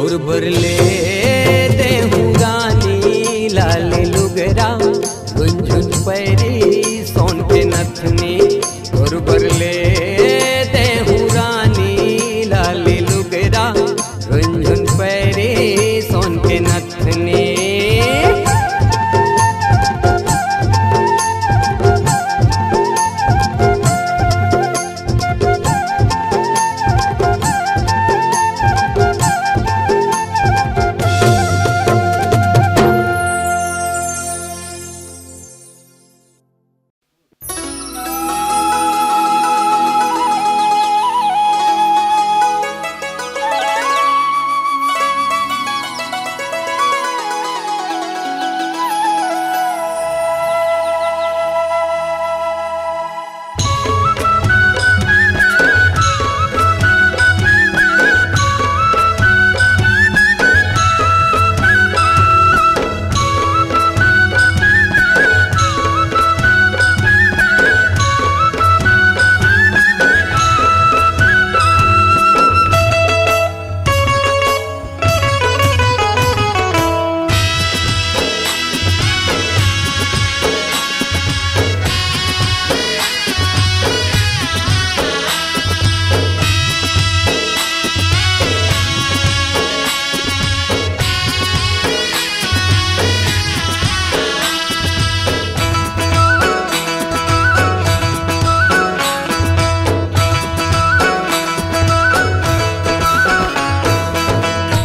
तोर बरले देहूँ रानी लाल लुगरा झुनझुन पैरी सोन के नथनी। तोर बरले देहूँ रानी लाल लुगरा झुनझुन पैरी सोन के नथनी।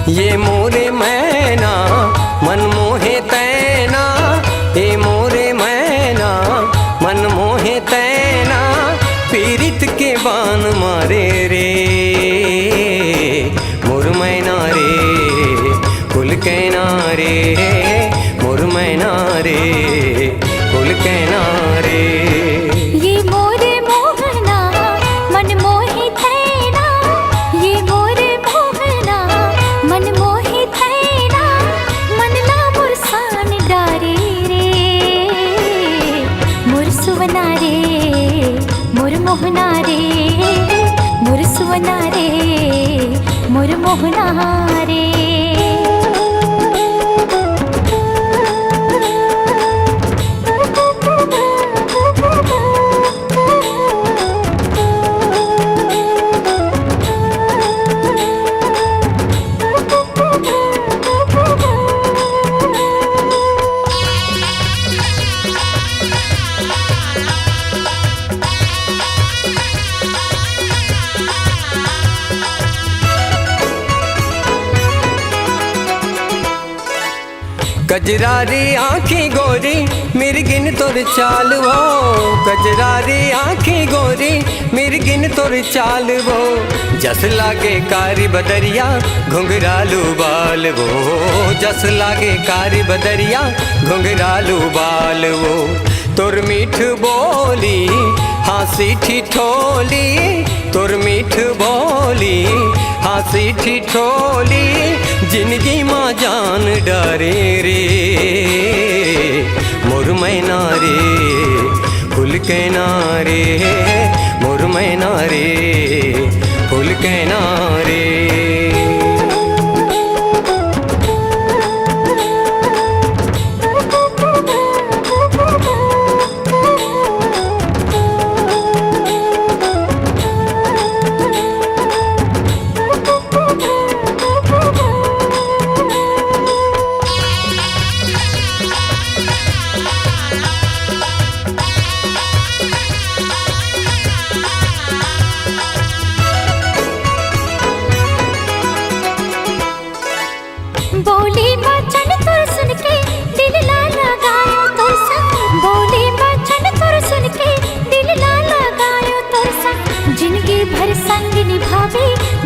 ये मोरे मैना मन मोहे तैना, ये मोरे मैना मन मोहे तैना, पीरित के बान मारे रे मोर मैना रे कुल कहना रे मोर मैना रे कुल कहना रे। मोहना रे मोर सुवना रे मोर मोहना रे। कजरारी आँखें गोरी मिर्गिन तोर चाल वो, कजरारी आँखें गोरी मिर्गिन तोर चाल वो, जस लागे कारी बदरिया घुंघरालू बाल वो, जस लागे कारी बदरिया घुंघरालू बाल वो। तोर मीठ बोली हाँसी ठिठोली, तोर मीठ बोली हाँसी ठिठोली, जिंदगी माँ जान डारे रे मोर मैना रे फूल कहना रे मोर मैना रे फूल कहना रे।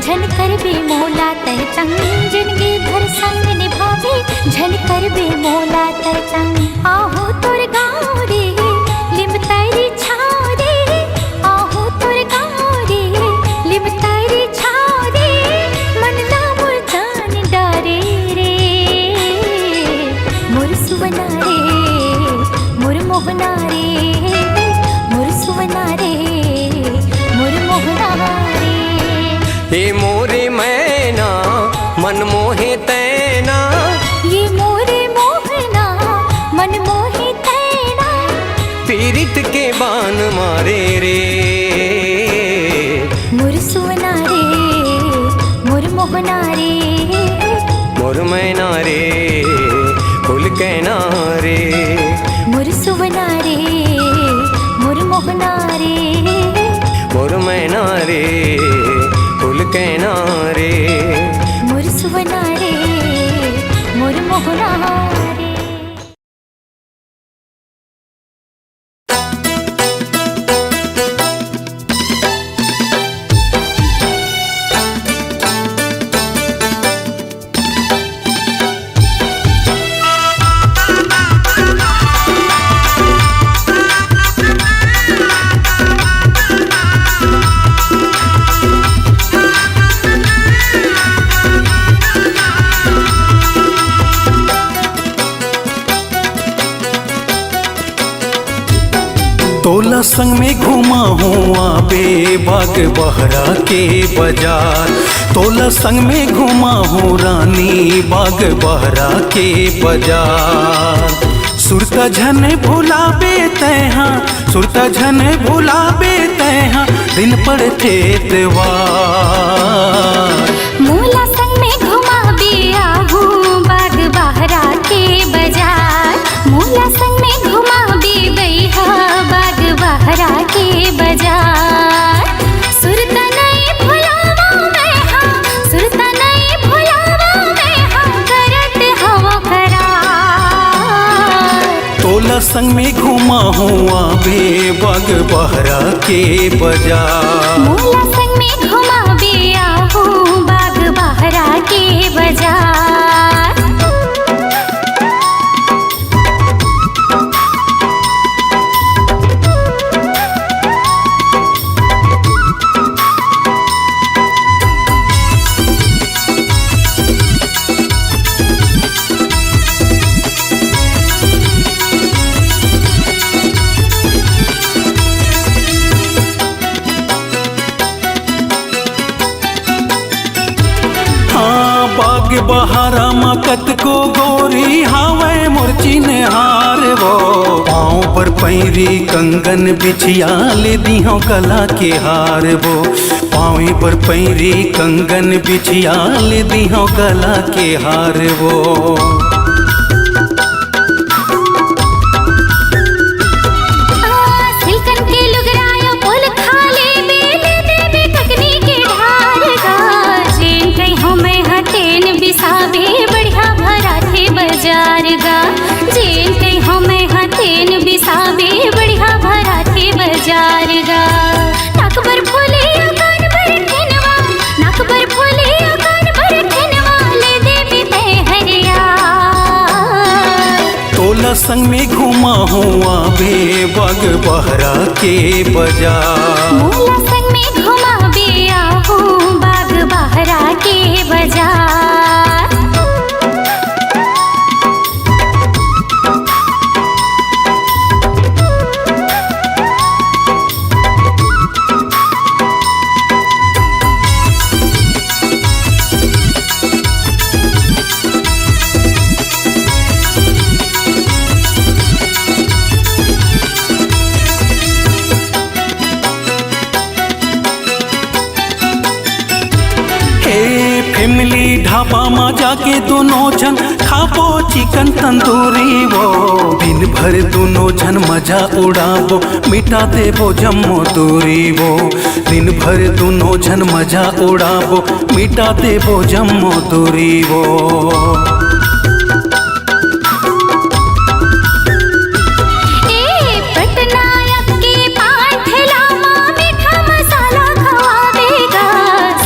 झन कर बे मोला तय तंग, जिंदगी भर संग निभावे झन कर बे मोला तय तंग। आहू तोर गाँव रे लिम तारी छाव रे, आहू तोर गाँव रे लिम तारी छाव रे, मन ना मोर जान डारे रे मोर सुवना रे मोर मोहना रे मोर सुवना रे मोर मोहना रे। हे मोरे मैना मन मोहे मोहना रे, मोर मैना रे फूल कहना रे, मोर सुवना रे, मोर मोहना रे, मोर मैना रे फूल कहना रे, मोर सुवना रे, मोर मोहना रे। तोला संग में घुमा हूँ आबे बाग बहरा के बाजार, तोला संग में घुमा हूँ रानी बाग बहरा के बाजार। सुरता झन भुलाबे तैहा, सुरता झन भुलाबे तैहा दिन पड़ते त्योहार। मोला संग में घुमाबे आहू बाग बहरा के बाजार, मोला संग में घुमाबे बैहा बाग बहरा के बाजार। सुरता नहीं भुलावा मैं हाँ, सुरता नहीं भुलावा मैं हाँ, करत हवा करार। तोला संग में घुमा हूँ आबे बाग बहरा के बाजार, मोला संग में घुमाबे आहू बाग बहरा के बाजार। बाग बहारा मकत को गोरी हावे मुर्ची ने हार वो, पाँव पर पैरी कंगन बिछिया ले दियो गला के हार वो, पाँव पर पैरी कंगन बिछिया ले दियो गला के हार वो। सिल्कन के लुगराया पुल खाले बेले देवे ककनी के ढार गा, जेन कहीं हमें हटेन बिसाबे बढ़िया भरा थे बाजार गा, जेन कहीं हमें हटेन बिसाबे बढ़िया भरा थे बाजार गा। नाक पर फूले कान पर ठेनवा, नाक पर फूले कान पर ठेनवा ले देवी ते हरिया। तोला संग में घुमा हूँ आबे बाग बहरा के बाजार, मोला संग में घुमाबे आहू बाग बहरा के बाजार। फैमिली ढाबा में जाके दोनों जन खाबो चिकन तंदूरी वो, दिन भर दोनों जन मजा उड़ाबो मिटा देबो जम्मो दूरी वो, दिन भर दोनों जन मजा उड़ाबो मिटा देबो जम्मो दूरी वो।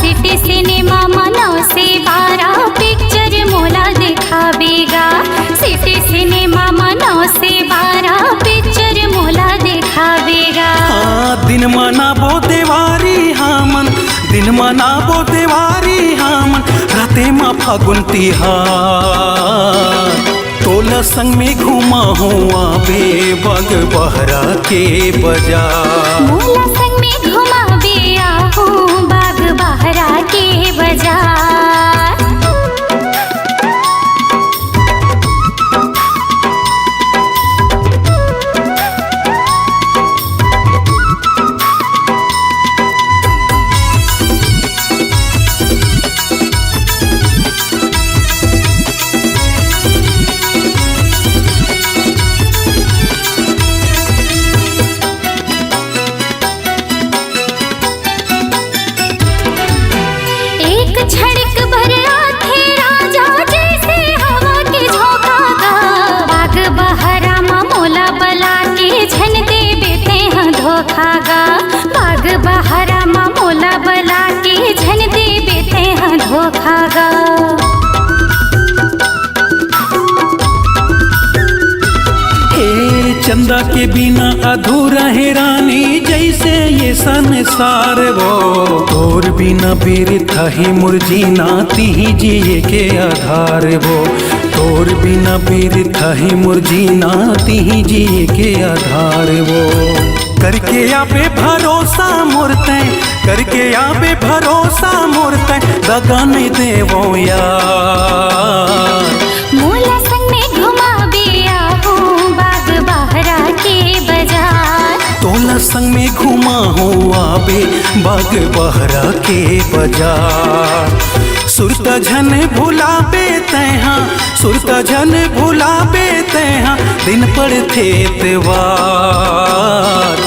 सिटी सिनेमा मनो से 12 पिक्चर मोला दिखावेगा। दिन मनाबो देवारी हामन, दिन मनाबो देवारी हामन राते मा फागुन तिहार। तोला संग में घुमा हूँ आबे बाग बहरा के बाजार, मोला संग में घुमाबे आहू बाग बहरा के बाजार। एक छड़क भर आथे राजा जैसे हवा के झोंका गा बाग बहरा मोला बला के झन दे बेते हैं धोखा गा बाग बहरा मोला बला के झन दे बेते हैं धोखा गा चंदा के बिना अधूरा है रानी जैसे ये संसार वो तोर बिना बिरथा ही मुरझीना ती जिए के आधार वो तोर बिना बिरथा ही मुरझीना ती जिए के आधार वो करके आबे भरोसा मुरते करके आबे भरोसा मुरते दगा नहीं देवो यार मोला संग में घुमाबे आहू बाग बहरा के बाजार तोला संग में घुमा हो आबे बाग बहरा के बाजार सुरता झन भुलाबे तैहा सुरता झन भुलाबे तैहा दिन पड़थे त्योहार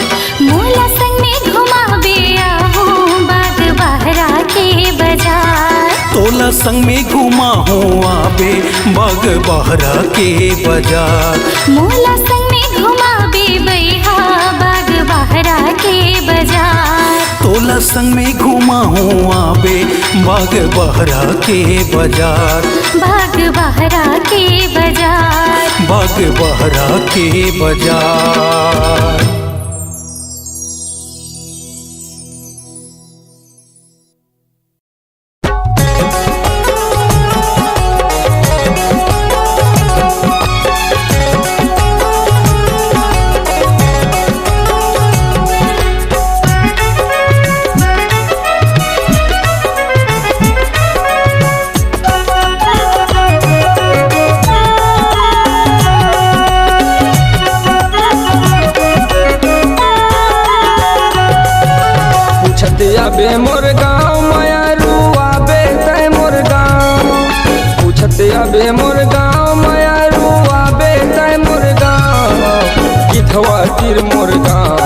मोला संग में घुमाबे आहू बाग बहरा के बाजार तोला संग में घुमा हो आबे बाग बहरा के बाजार मोला संग में घुमाबे बैहा बाग बहरा के बाजार तोला संग में घुमा हो आबे बाग बहरा के बाजार बाग बहरा के बाजार बाग बहरा के बाजार आबे मोर गाँव मायारू आबे तय मोर गाँव पूछत आबे मोर गाँव मायारू आबे तय मोर गाँव गिधवा तीर मोर गाँव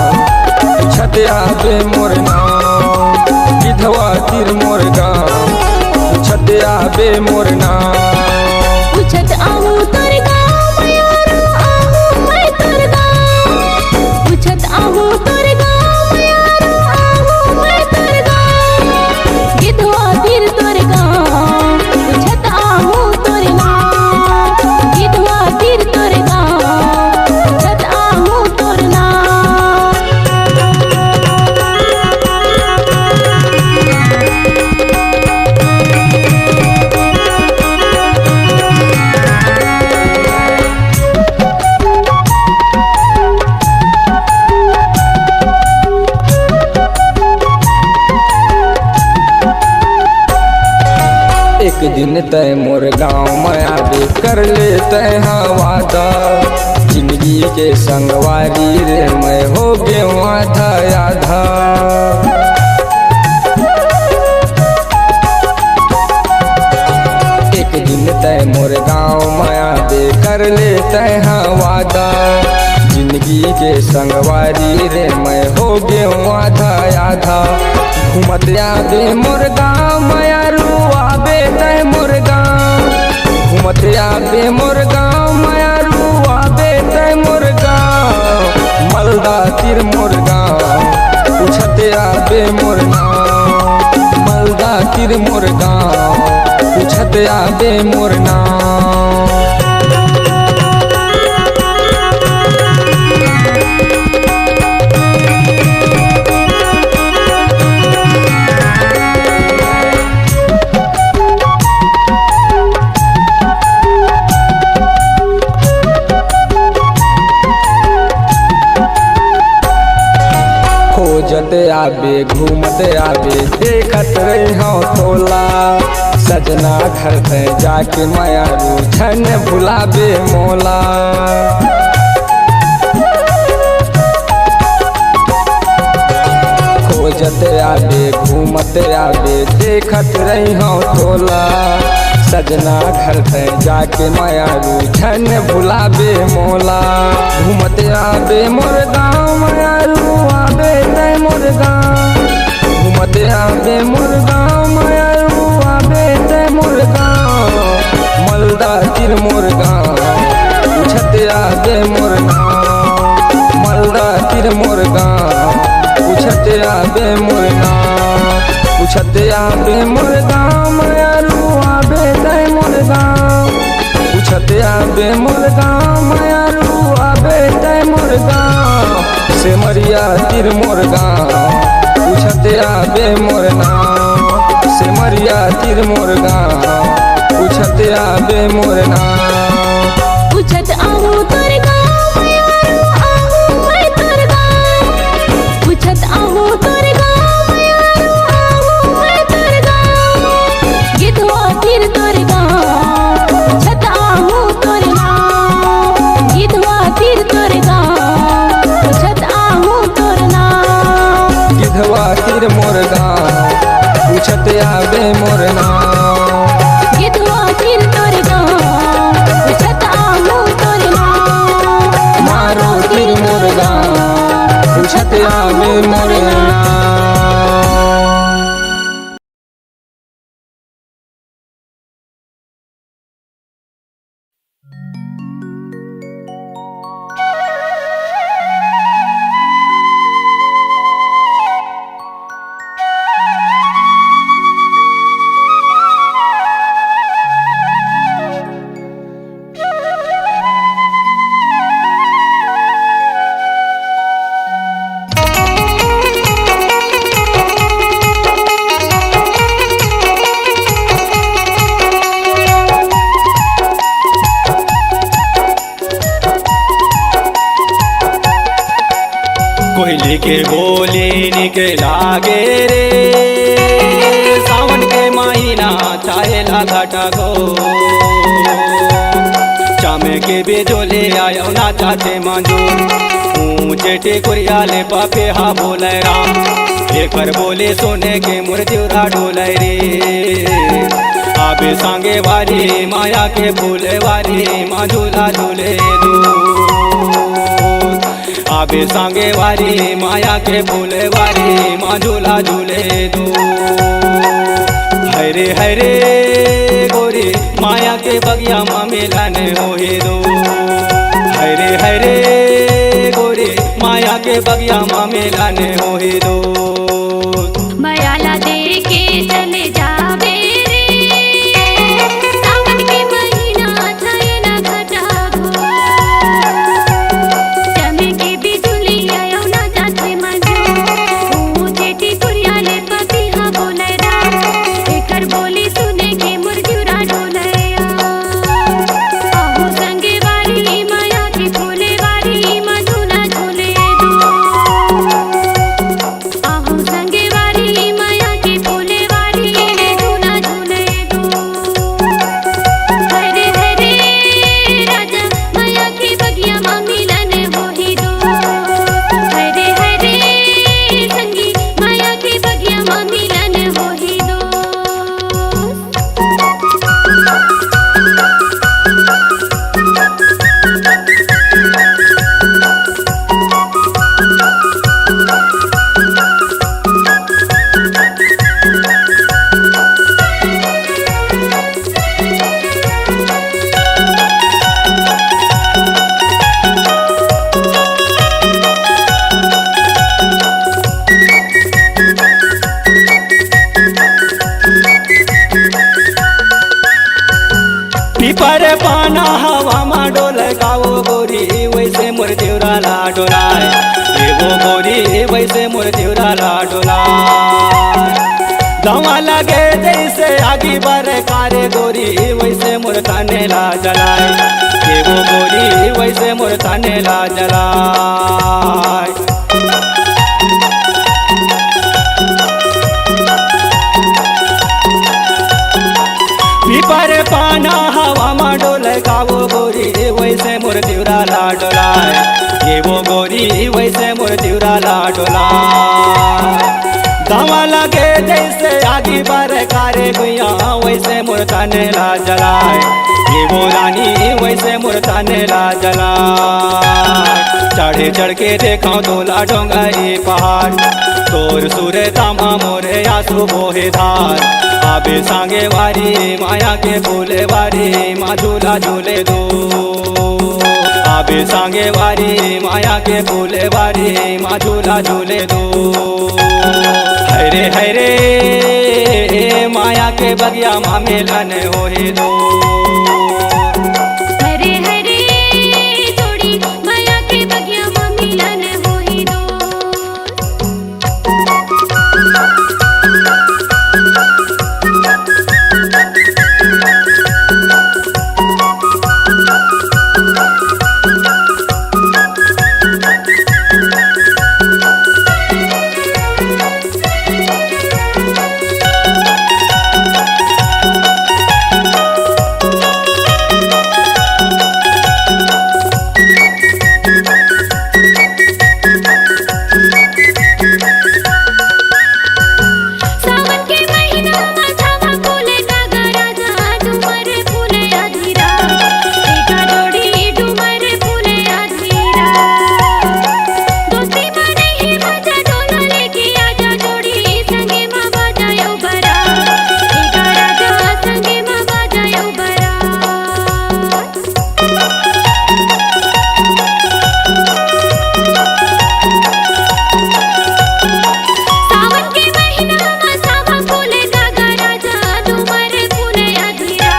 पूछत आबे मोर नाम गिधवा तीर मोर गाँव पूछत आबे मोर नाम पूछत आहू तोर गाँव मायारू आहू मैं तोर गाँव पूछत आहू तोर गाँव मायारू आहू मैं तोर गाँव गिधवा तीर तोर गाँव पूछत आहू तोर नाम गिधवा तीर तोर गाँव पूछत आहू तोर नाम एक दिन तय मोर गाँव में आबे कर ले तय हाँ वादा जिंदगी के संगवारी रे मैं हो गए आधा आधा एक दिन तय मोर गाँव में आबे कर ले तय हाँ वादा जिंदगी के संगवारी रे मैं हो गए आधा आधा घूमत आबे मोर गाँव मायारू आबे तय मोर गाँव घूमत आबे मोर गाँव मायारू आबे तय मोर गाँव मलदा तीर मोर गाँव पूछत आबे मोर नाम मलदा तीर मोर गाँव पूछत आबे मोर नाम खोजत आबे घूमत आबे देखत रही हूँ तोला सजना घर पे जाके मायारू छन भुलाबे मोला खोजत आबे घूमत आबे देखत रही हूँ तोला सजना घर पे जाके मायारू छन भुलाबे मोला घूमत आबे मोर गाँव मायारू आबे तय मोर गाँव घूमत आबे मोर गाँव मायारू तिर मोर गाँव पूछत आबे मोर नाम मालदा तिर मोर गाँव पूछत आबे मोर नाम पूछत आबे मोर गाँव मायारू आबे तय मोर गाँव पूछत आबे मोर गाँव मायारू आबे तय मोर गाँव सिमरिया तिर मोर गाँव पूछत आबे मोर नाम सिमरिया तिर मोर गाँव पूछत आबे मोर नाम पूछत आहू तोर गाँव मायारू आहू मैं तोर गाँव पूछत आहू तोर गाँव मायारू आहू मैं तोर गाँव गिधवा तिर तोर गाँव पूछत आहू तोर नाम गिधवा तिर तोर गाँव पूछत आहू तोर नाम गिधवा तिर मोर गाँव पूछत आबे मोर नाम गिधवा तिर तोर गाँव पूछत आहू तोर नाम मारो तिर मोर गाँव पूछत आबे मोर नाम कोयली के बोली निकला गे रे सावन के महीना चाहेला घाटा गो चामे के बेजोले आयो ना चाचे मंजूर ऊंचे टेकुरिया ले पापे हा बोले राम लेकर बोले सोने के मुर्दियोरा डोले रे आबे सांगे वाली माया के फूले वाली माँ झूला झूले दू आबे सांगे वाली माया के फूले वाली माँ झूला झूले दो हरे हरे गोरी माया के बगिया माँ मिलन होए दो हरे हरे गोरी माया के बगिया माँ मिलन होए दो मायाला दे के चले जावे रे सावन के महीना छाए ना घटा गो चमे के बिजुली आयो ना जाते मजू ऊंचे टिकुरिया ले पति हा बोले रा एकर बोली सुने के मुर्जुरा डोलया आहू संगे वाली माया के फूले वाली मधुना झूले दो आहू संगे वाली माया के फूले वाली मधुना झूले दो हरे हरे राजा माया के बगिया माँ मिलन होही दो हरे हरे संगी माया के बगिया माँ मिलन होही दो पीपर पाना हवा मा डोल गाओ गोरी वैसे मोर देवरा ला डोलाय वो गोरी वैसे मोर देवरा ला डोलाय दवा लगे जैसे आगी बर कारे गोरी वैसे मोर ताने ला जलाय वो गोरी वैसे मोर ताने ला जलाय पीपर पाना हवा मा डोल गाओ गोरी वैसे मोर देवरा ला डोलाय ये वो गोरी वैसे मोर देवरा ला डोलाय दवा लगे जैसे आगी बर कारे गुया वैसे मोर ताने ला जलाय ये वो रानी वैसे मोर ताने ला जलाय चढ़े चढ़ के देखा तोला डोंगरी पहाड़ तोर सुरे तामा मोरे आंसू बोहे धार आबे सांगे वारी माया के फूले वारी माँ झूला झूले दो आबे सांगे वारी माया के फूले वारी माँ झूला झूले दो हरे हरे माया के बगिया माँ मिलन होए दो हरे हरे जोड़ी माया के बगिया माँ मिलन होई दो सावन के महीना में छावा फूले कागा राजा डूमर फूले अधीरा एका जोड़ी डूमर फूले अधीरा दोस्ती में नहीं मजा डोला लेके आजा जोड़ी संगे माँ बजायो बरा एका राजा संगे माँ बजायो बरा सावन के महीना में सावा फूले कागा राजा डूमर फूले अधीरा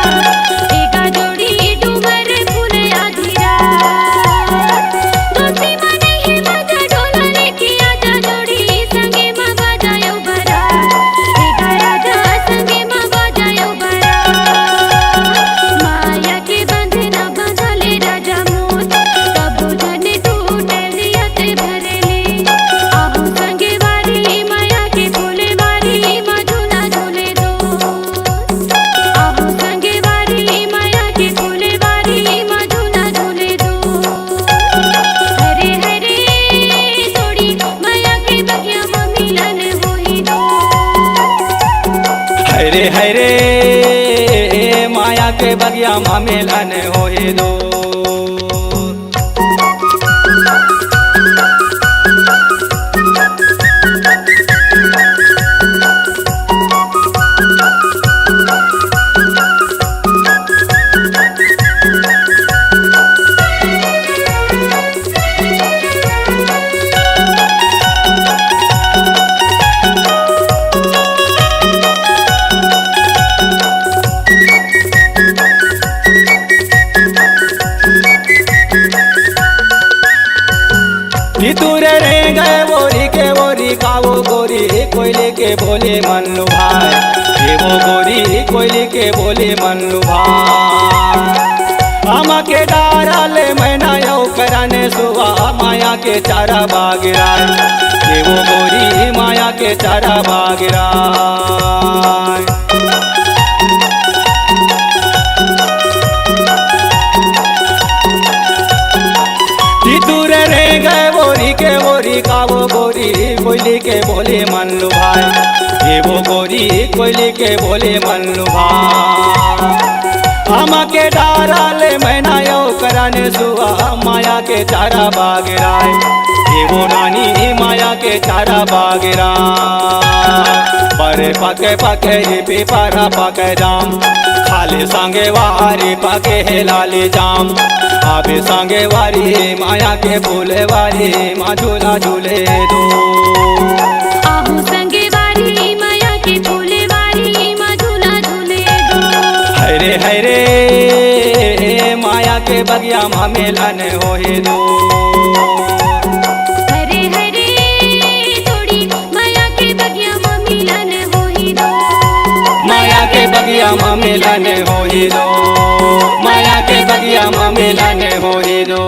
एका जोड़ी डूमर फूले अधीरा दोस्ती में नहीं मजा डोला लेके आजा जोड़ी संगे माँ बजायो बरा एका राजा संगे माँ बजायो बरा माया के बंधना बंधले राजा मोर कबू जन टूटे रियत भरले आहू संगे वारी माया के फूले वारी माँ झूला झूले दो आहू संगे वारी माया के फूले वारी माँ झूला झूले दो हरे हरे जोड़ी माया के बगिया माँ मिलन होई दो हरे हरे माया के बगिया माँ मिलन होए दो तूरे रे गए बोरी के बोरी कावो गोरी कोयले के बोले मन लुभाए ये वो गोरी कोयले के बोले मन लुभाए आमा के डाराले मैना यौ कराने सुवा माया के चारा बागिराए ये वो गोरी माया के चारा बागिराए तूरे रे गए बोरी के बोरी कावो गोरी कोयली के बोले मन लुभाए ये वो गोरी कोयली के बोले मन लुभाए आमा के डाराले मैना यौ कराने सुहा माया के चारा बागिराए ये वो रानी माया के चारा बागिराए परे पके पके रिपी पारा पके जाम खाले सांगे वारी पके हेलाले जाम आबे सांगे वारी माया के फूले वारी माँ झूला झूले दो आहू संगे वारी माया के फूले वारी माँ झूला झूले दो हरे हरे माया के बगिया माँ मिलन होए दो हरे हरे जोड़ी माया के बगिया माँ मिलन होई दो माया के बगिया माँ मिलन होए दो माया के बगिया माँ मिलन होए दो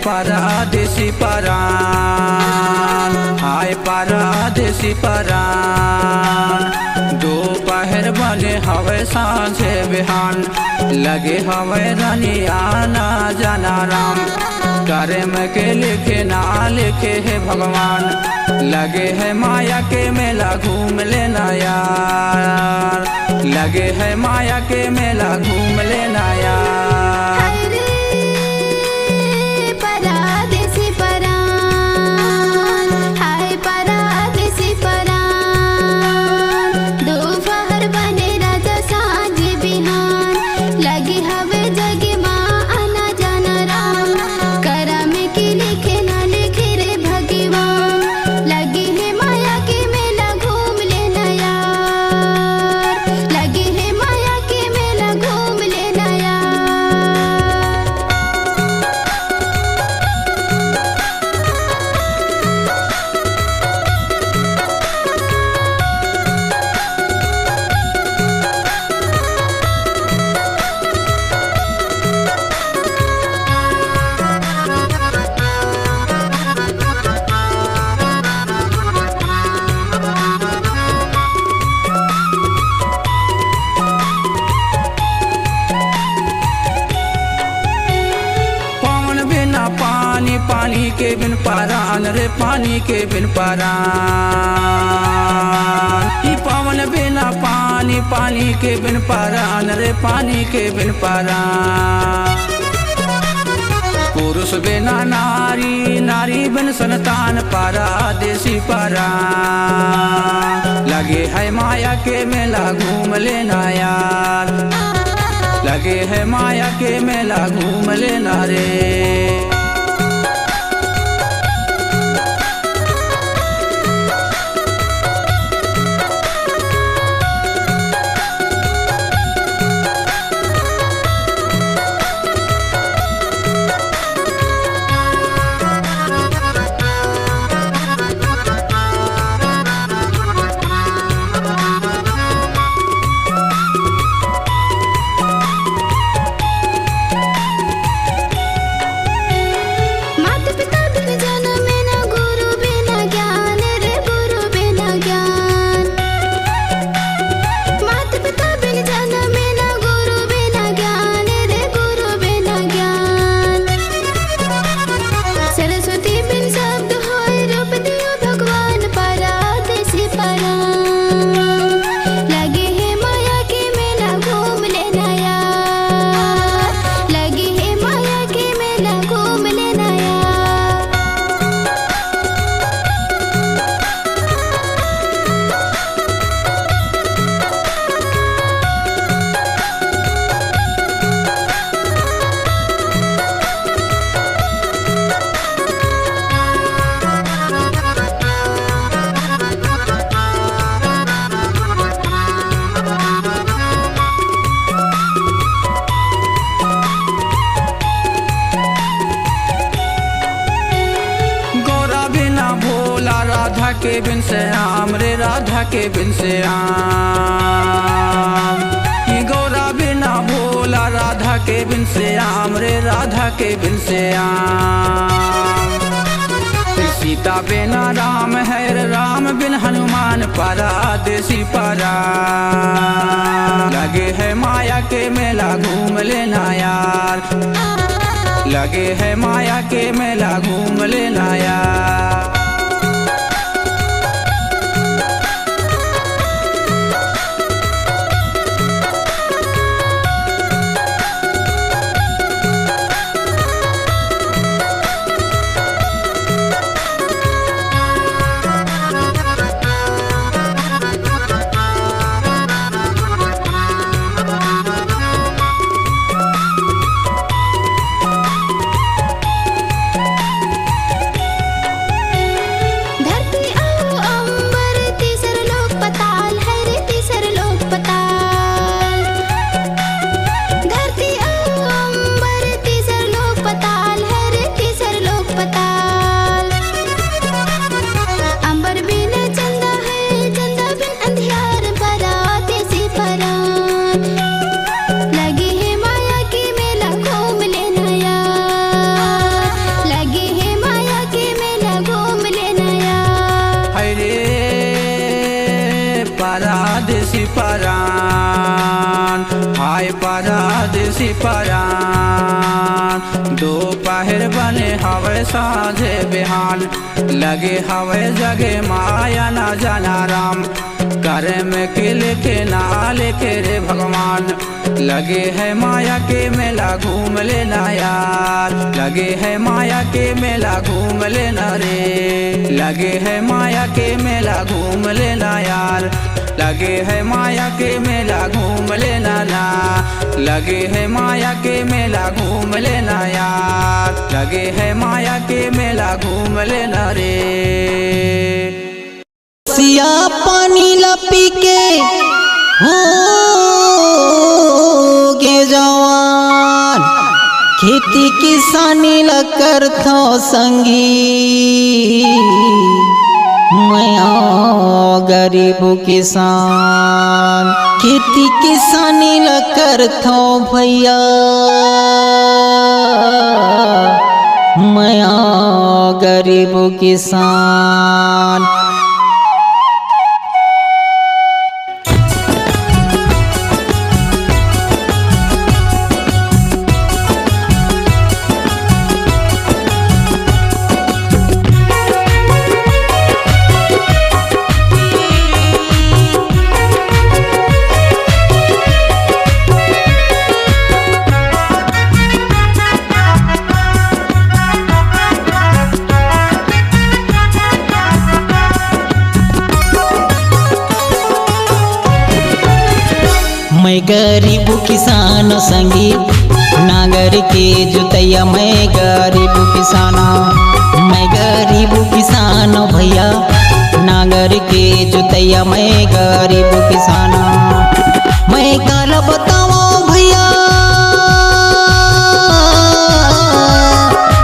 परदेसी परान, हाय परदेसी परान। दोपहर बने हवे सांझे बिहान, लगे हवे रनिया ना जाना राम। करे में के लिखे ना लिखे है भगवान, लगे है माया के मेला घूम लेना यार, लगे है माया के मेला घूम लेना यार। परदेसी परान, हाय परदेसी परान। दोपहर बने राजा सांझ बिहान, लगे हवे जगे माँ आना जाना राम। करम के लिखे ना लिखे रे भगवान, लगे है माया के मेला घूम लेना यार, लगे है माया के मेला घूम लेना यार। पवन बिना पानी, पानी के बिन परान रे, पानी के बिन परान। ई पवन बिना पानी, पानी के बिन परान रे, पानी के बिन परान। पुरुष बिना नारी, नारी बिन संतान, परदेसी परान। लगे है माया के मेला घूम लेना यार, लगे है माया के मेला घूम लेना रे। माता पिता बिन जन्म न गुरु बिना ज्ञान रे, गुरु बिना ज्ञान। माता पिता बिन जन्म न गुरु बिना ज्ञान रे, गुरु बिना ज्ञान। सरस्वती बिन शब्द होय रूप दियो भगवान, परदेसी परान। लगे है माया के मेला घूम लेना यार, लगे है माया के मेला घूम लेना यार। गोरा बिना भोला, राधा के बिन श्याम रे, राधा के बिन श्याम। ये गोरा बिना भोला, राधा के बिन श्याम रे, राधा के बिन श्याम। सीता बिना राम है रे, राम बिन हनुमान, परदेसी परान। लगे है माया के मेला घूम लेना यार, लगे है माया के मेला घूम लेना यार। बारा देसी परान दोपहर बने हवे साझे बिहान लगे हवे जगे माया ना जाना राम करे में के लिखे ना लिखे रे भगवान लगे है माया के मेला घूम लेना यार लगे है माया के मेला घूम लेना रे लगे है माया के मेला घूम लेना यार लगे है माया के मेला घूम लेना ना लगे है माया के मेला घूम लेना यार लगे है माया के मेला घूम लेना रे सिया पानी लपी के हो गे जवान खेती किसानी ल करथो संगी मैं गरीब किसान खेती किसानी ल करथो भैया मैं गरीब किसान मैं गरीब किसान संगी नागर के जुतैया मैं गरीब किसान मैं गरीब किसान भैया नागर के जुतैया मैं गरीब किसान मैं काल बताओ भैया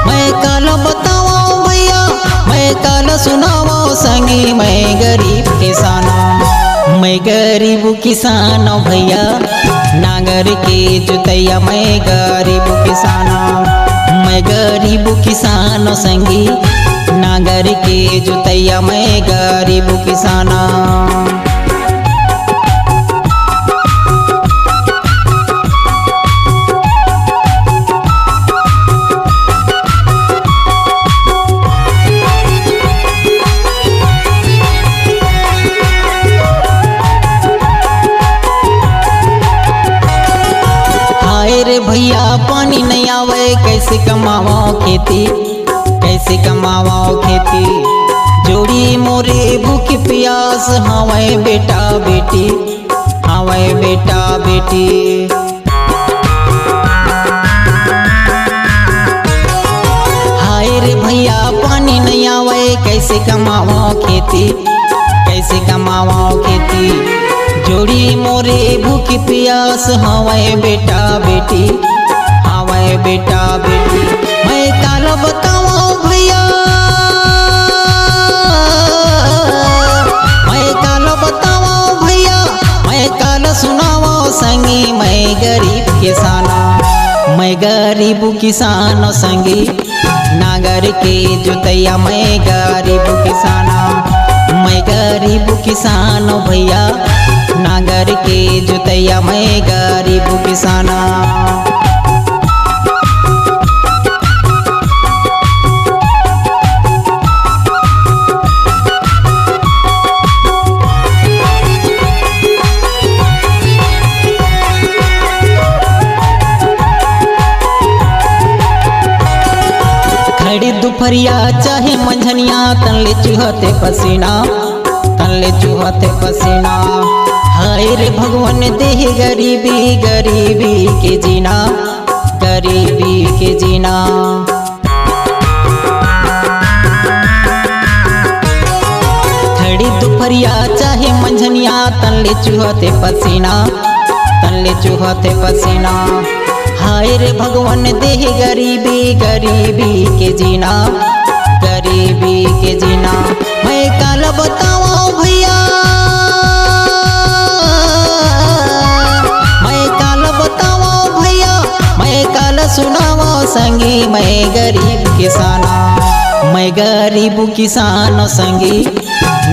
मैं काल बताओ भैया मैं काल सुनाओ संगी मैं गरीब किसान मैं गरीब किसान भैया नागर के जुतैया मैं गरीब किसान मैं गरीब किसान संगी नागर के जुतैया मैं गरीब किसान भैया पानी नहीं आवे कैसे कमावा खेती कैसे कमावा खेती जोड़ी मोरे भूख प्यास हवे बेटा बेटी हवे बेटा बेटी हाय रे भैया पानी नहीं आवे कैसे कमावा खेती कैसे कमावा खेती जोड़ी मोरे भूख प्यास हवे बेटा बेटी हवे बेटा बेटी मैं काल बताओ भैया मैं काल बताओ भैया मैं काल सुनाओ संगी मैं गरीब किसान मैं गरीब किसान संगी नागर के जुतैया मैं गरीब किसान मैं गरीब किसान भैया नागर के जुतैया मैं गरीब किसान खड़ी दुपहरिया चाहे मंझनिया तनले चुहते पसीना तनले चुहते पसीना हाय रे भगवान देह गरीबी गरीबी के जीना गरीबी के जीना खड़ी दुपहरिया चाहे मंझनिया तनले चुहते पसीना तनले चुहते पसीना हाय रे भगवान देह गरीबी गरीबी के जीना गरीबी के जीना मैं काल बताओ भैया मैं काल बताओ भैया मैं काल सुनाओ संगी मैं गरीब किसान मैं गरीब किसान संगी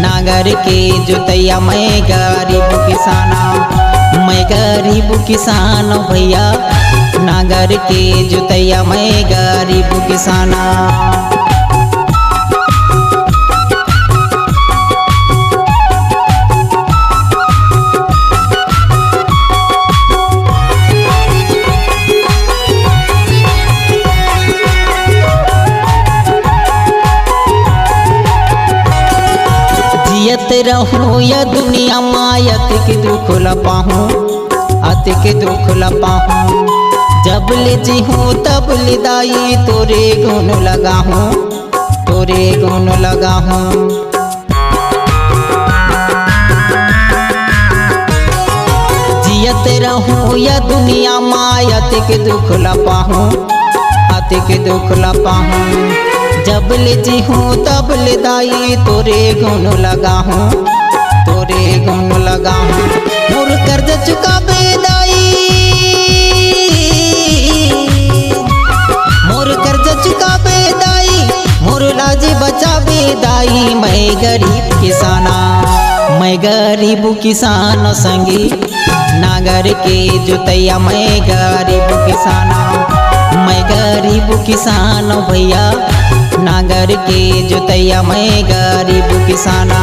नागर के जुतैया मैं गरीब किसान मैं गरीब किसान भैया नागर के जुतैया मैं गरीब किसाना। जियत रहूं या दुनिया मायत के दुख लपाहूं, अति के दुख लपाहूं। जब ले जीहूं तब ले दाई तोरे गुण लगाहूं, तोरे गुण लगाहूं। जियत रहूं या दुनिया मायत के दुख लपाहूं, अति के दुख लपाहूं। जब ले जीहूं तब ले दाई तोरे गुण लगाहूं, तोरे गुण लगाहूं। मोर कर्ज चुकाबे दाई, मोर कर्ज चुकाबे दाई, मोर लाज बचाबे दाई। मैं गरीब किसाना, मैं गरीब किसान संगी नागर के जुतैया मैं गरीब किसाना। मैं गरीब किसान भैया नागर के जुतैया मैं गरीब किसाना।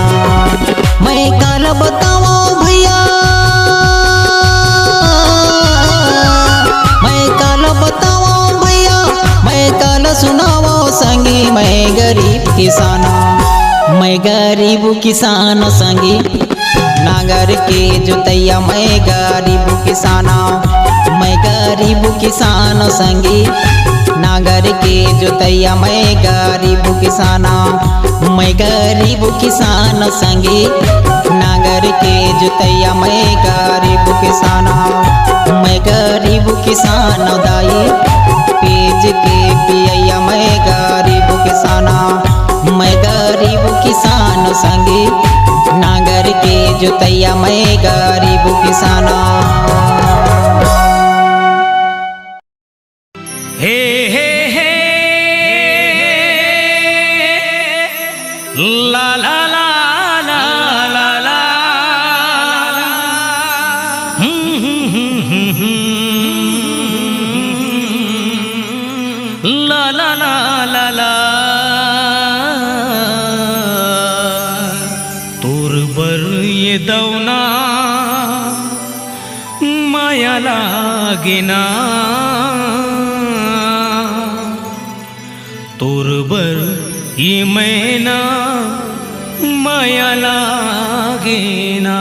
मैं काल बताओ भैया, मैं काल बताओ भैया, मैं काल सुनाओ संगी मैं गरीब किसाना। मैं गरीब किसान संगी नागर के जुतैया मैं गरीब किसाना। मैं गरीब किसान संगी नागर के जुतैया मैं गरीब किसाना। मैं गरीब किसान संगी नागर के जुतैया मैं गरीब किसाना। मैं गरीब किसान दाई पेज के पियैया मैं गरीब किसाना। मैं गरीब किसान संगी नागर के जुतैया मैं गरीब किसाना। हे हे हे ला ला ला ला ला ला ला ला ला ला ला। तोर बर ये दवना माया लागेना, तोर बर ये मैना माया लागेना।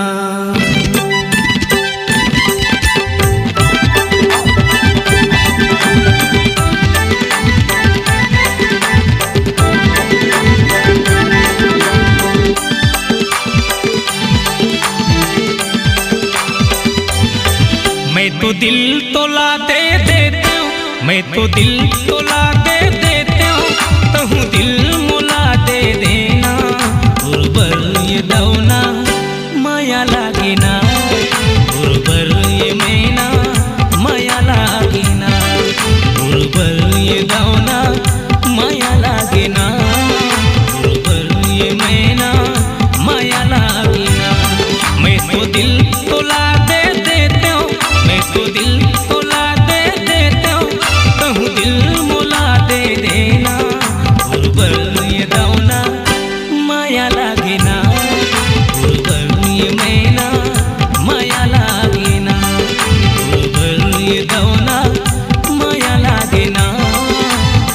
मैं तो दिल तोला दे देता हूँ, मैं तो दिल तोला दे देता हूँ, तहु दिल मुला दे देना। गुरबर ये दौना माया लागेना, गुरबर ये मैना माया लागेना। गुरबर ये दौना माया लागेना, गुरबर ये मैना माया लागेना। मैं तो दिल तोला दे देता हूँ, मैं तो दिल तोला दे देता हूँ, तहु दिल मुला दे देना। गुरबर ये दौना माया लागेना, गुरबर ये मैना माया लागेना। गुरबर ये दौना माया लागेना,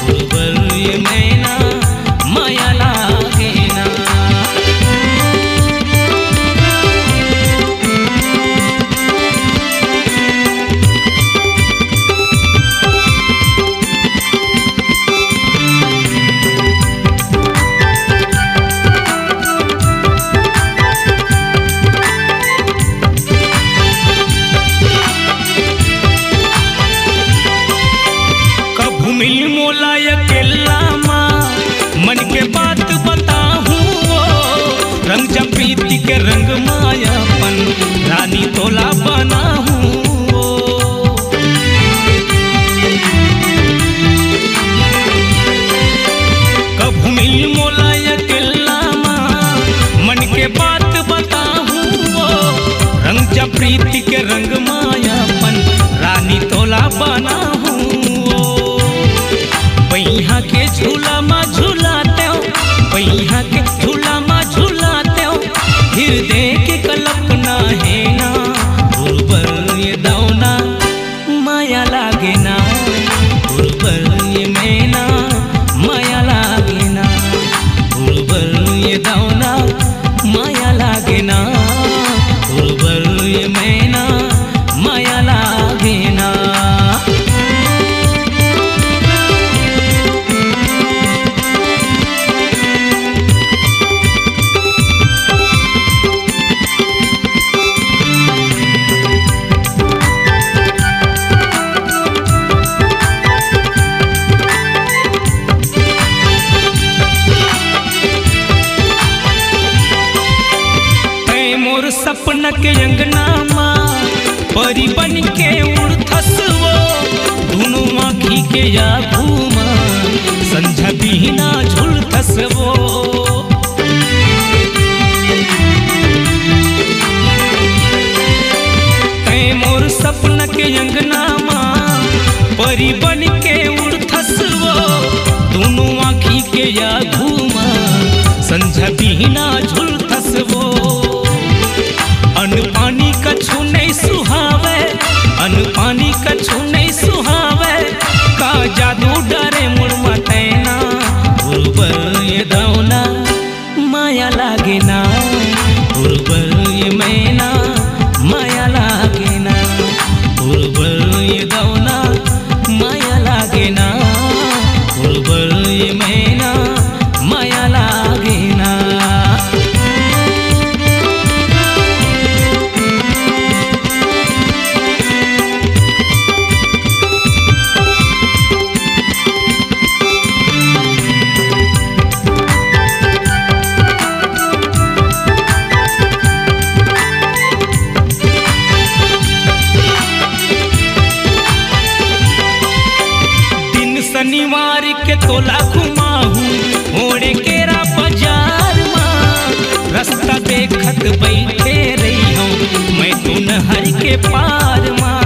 गुरबर ये मैना माया लागेना। कभू मिल मोला अकेला माँ, मन के बात बताहूँ वो। रंग जब प्रीति के रंग मायापन, रानी तोला बना हूँ वो। कभू मिल मोला अकेला माँ, मन के बात बताहूँ वो। रंग जब प्रीति के रंग बना हूँ पैहा के झूला में झूलाते हो, पैहा के झूला में झूलाते हो, हृदय के कल्पना है ना गुरुबर ये दौना माया लागे ना गुरुबर ये मैना माया लागे ना गुरुबर ये दौना माया लागे ना गुरुबर ये मैना माया लागे ना। सपन के अंगना माँ परी बन के उड़थस वो दोनों आँखी के या घूमा संझा बिना झुलथस वो तै मोर सपन के अंगना माँ परी बन के उड़थस वो दोनों आँखी के या घूमा संझा बिना झुलथस वो। अन्न पानी कछु नहीं सुहावे, अन्न पानी कछु नहीं सुहावे, का जादू डरे मुड़मा तैना गुरुबर ये दौना माया लागे ना गुरुबर ये मैना माया लागे ना गुरुबर ये दौना माया लागे ना गुरुबर ये मैना माया लागे ना। शनिवार के तोला घुमाहूँ ओढ़े केरा बाजार माँ रास्ता देखत बैठे रही हूँ मैं तो नहर के पार माँ।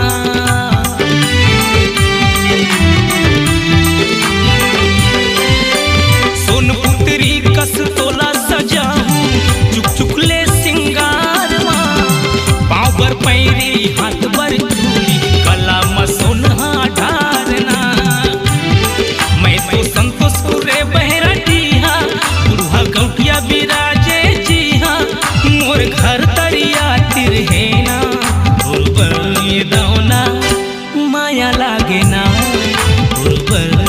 सोनपुत्री कस तोला सजाहूँ चुक चुकले सिंगार माँ पाँव पर पैरी हाथ पर चूड़ी गला में सोनहा ढारना तो संतोष रे बहरा डीहा बुढ़ा गौटिया बिराजे जी हाँ मोर घर तरिया तिरहेना गुरुबर ये दौना माया लागे ना गुरुबर